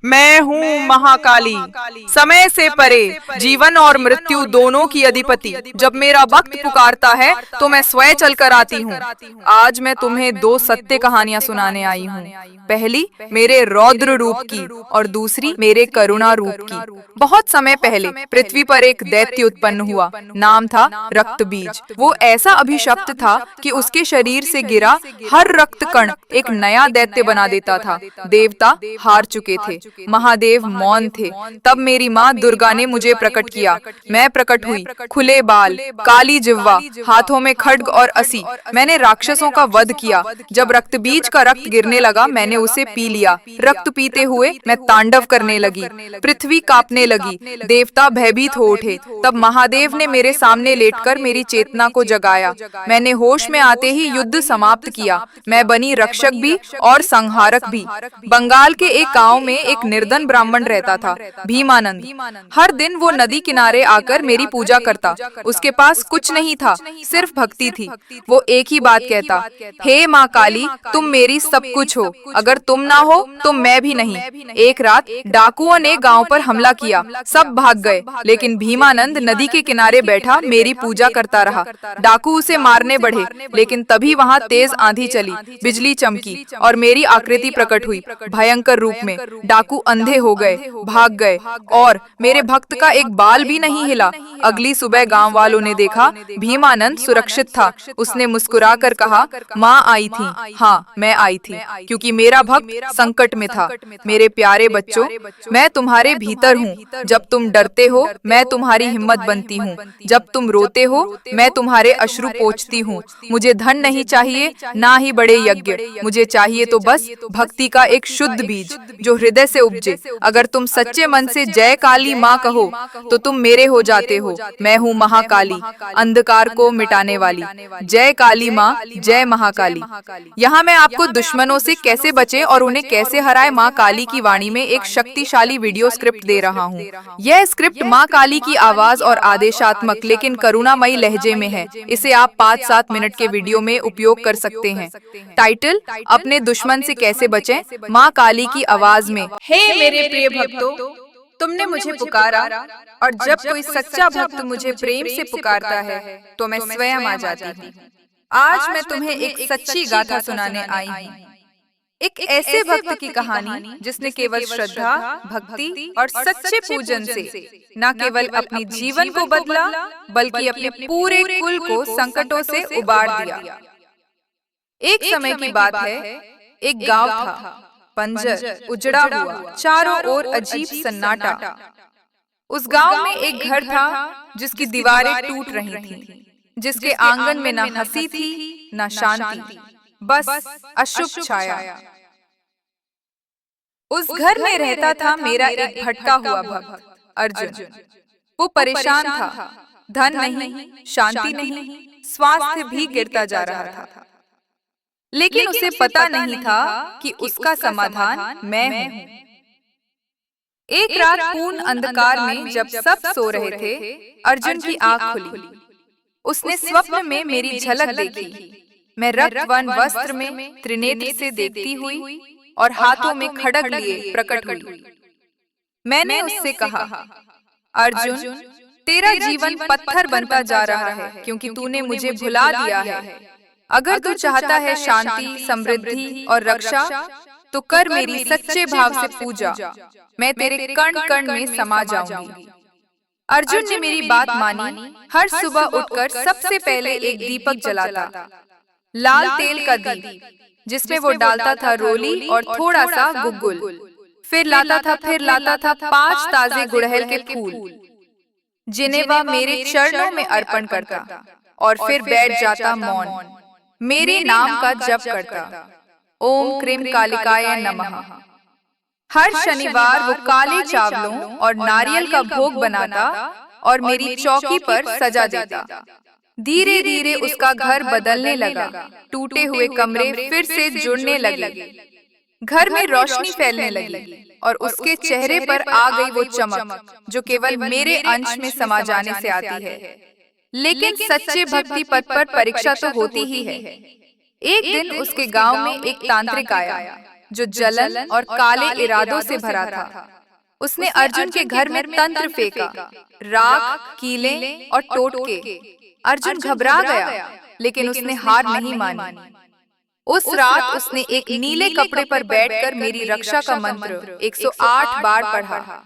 मैं हूँ महाकाली, समय से परे, जीवन और मृत्यु दोनों की अधिपति। जब मेरा भक्त पुकारता है तो मैं स्वयं चलकर आती हूँ। आज मैं तुम्हें दो सत्य कहानियाँ सुनाने आई हूँ। पहली मेरे रौद्र रूप की और दूसरी मेरे करुणा रूप की। बहुत समय पहले पृथ्वी पर एक दैत्य उत्पन्न हुआ। नाम था रक्तबीज। वो ऐसा अभिशप्त था कि उसके शरीर से गिरा हर रक्त कण एक नया दैत्य बना देता था। देवता हार चुके थे, महादेव मौन थे। तब मेरी माँ दुर्गा ने मुझे प्रकट किया। मैं प्रकट हुई, खुले बाल, काली जिह्वा, हाथों में खड्ग और असी। मैंने राक्षसों का वध किया। जब रक्तबीज का रक्त गिरने लगा मैंने उसे पी लिया। रक्त पीते हुए मैं तांडव करने लगी, पृथ्वी कांपने लगी, देवता भयभीत हो उठे। तब महादेव ने मेरे सामने लेटकर मेरी चेतना को जगाया। मैंने होश में आते ही युद्ध समाप्त किया। मैं बनी रक्षक भी और संहारक भी। बंगाल के एक गांव में एक निर्धन ब्राह्मण रहता था, भीमानंद। हर दिन वो नदी किनारे आकर मेरी पूजा करता। उसके पास कुछ नहीं था, सिर्फ भक्ति थी। वो एक ही बात कहता, हे माँ काली, तुम मेरी सब कुछ हो, अगर तुम ना हो तो मैं भी नहीं। एक रात डाकुओं ने गांव पर हमला किया, सब भाग गए, लेकिन भीमानंद नदी के किनारे बैठा मेरी पूजा करता रहा। डाकू उसे मारने बढ़े, लेकिन तभी वहाँ तेज आंधी चली, बिजली चमकी और मेरी आकृति प्रकट हुई भयंकर रूप में। डाकू अंधे हो गए, भाग गए और मेरे भक्त का एक बाल भी नहीं हिला। अगली सुबह गांव वालों ने देखा भीमानंद सुरक्षित था। उसने मुस्कुराकर कहा, माँ आई थी। हाँ, मैं आई थी, क्योंकि मेरा भक्त संकट में था। मेरे प्यारे बच्चों, मैं तुम्हारे भीतर हूँ। जब तुम डरते हो मैं तुम्हारी हिम्मत बनती हूँ। जब तुम रोते हो मैं तुम्हारे अश्रु पोंछती हूँ। मुझे धन नहीं चाहिए, ना ही बड़े यज्ञ। मुझे चाहिए तो बस भक्ति का एक शुद्ध बीज जो हृदय से उपजे। अगर तुम सच्चे मन से जय काली माँ कहो तो तुम मेरे हो जाते हो। मैं हूँ महाकाली, अंधकार को मिटाने वाली। जय काली माँ, जय महाकाली। यहाँ मैं आपको दुश्मनों से कैसे बचे और उन्हें कैसे हराए माँ काली की वाणी में एक शक्तिशाली वीडियो स्क्रिप्ट दे रहा हूँ। यह स्क्रिप्ट माँ काली की आवाज और आदेशात्मक लेकिन करुणामयी लहजे में है। इसे आप 5-7 मिनट के वीडियो में उपयोग कर सकते हैं। टाइटल, अपने दुश्मन से कैसे बचें, माँ काली की आवाज में। हे मेरे प्रिय भक्तों, तुमने मुझे पुकारा और जब कोई सच्चा भक्त मुझे प्रेम से पुकारता है तो मैं स्वयं आ जाती हूँ। आज मैं तुम्हें एक सच्ची गाथा सुनाने आई हूँ। एक ऐसे भक्त की कहानी जिसने केवल श्रद्धा, भक्ति और सच्चे पूजन से न केवल अपने जीवन को बदला बल्कि अपने पूरे कुल को संकटों से उबार दिया। एक समय की बात है, एक गांव था, बंजर, उजड़ा हुआ, चारों ओर अजीब सन्नाटा। उस गांव में एक घर था जिसकी दीवारें टूट रही थीं, जिसके आंगन में न हंसी थी न शांति, बस अशुभ छाया। उस घर में रहता था मेरा एक भटका हुआ भक्त अर्जुन। वो परेशान था, धन नहीं, शांति नहीं, स्वास्थ्य भी गिरता जा रहा था। लेकिन उसे पता नहीं था कि उसका समाधान मैं हूँ। एक रात पूर्ण अंधकार में जब सब सो रहे थे, अर्जुन की आंख खुली। उसने स्वप्न में मेरी झलक देखी। मैं रक्तवर्ण वस्त्र में त्रिनेत्र से देखती हुई और हाथों में खड्ग लिए प्रकट हुई। मैंने उससे कहा, अर्जुन, तेरा जीवन पत्थर बनता जा रहा है क्योंकि तूने मुझे भुला दिया है। अगर तू चाहता है शांति, समृद्धि और रक्षा तो कर मेरी सच्चे भाव से पूजा। मैं तेरे कण कण में समा जाऊंगी। अर्जुन ने मेरी बात मानी। हर सुबह उठकर सबसे पहले एक दीपक जलाता, लाल तेल का दीप, जिसमें वो डालता था रोली और थोड़ा सा गुग्गुल। फिर लाता था 5 ताजे गुड़हल के फूल, जिन्हें वह मेरे चरणों में अर्पण करता और फिर बैठ जाता मौन, मेरे नाम का जप करता। ओम क्रीम कालिकाय नमः। हर शनिवार वो काले चावलों और नारियल का भोग बनाता और मेरी चौकी पर सजा देता। धीरे धीरे उसका घर बदलने लगा। टूटे हुए कमरे फिर से जुड़ने लगे, घर में रोशनी फैलने लगी और उसके चेहरे पर आ गई वो चमक जो केवल मेरे अंश में समा जाने से आती है। लेकिन सच्चे भक्ति पथ पर परीक्षा तो होती ही है। एक दिन उसके गांव में एक तांत्रिक आया। जो जलन और काले इरादों से भरा था। उसने अर्जुन के घर में तंत्र फेंका, राख, कीले और टोटके। अर्जुन घबरा गया, लेकिन उसने हार नहीं मानी। उस रात उसने एक नीले कपड़े पर बैठकर मेरी रक्षा का मंत्र 108 बार पढ़ा।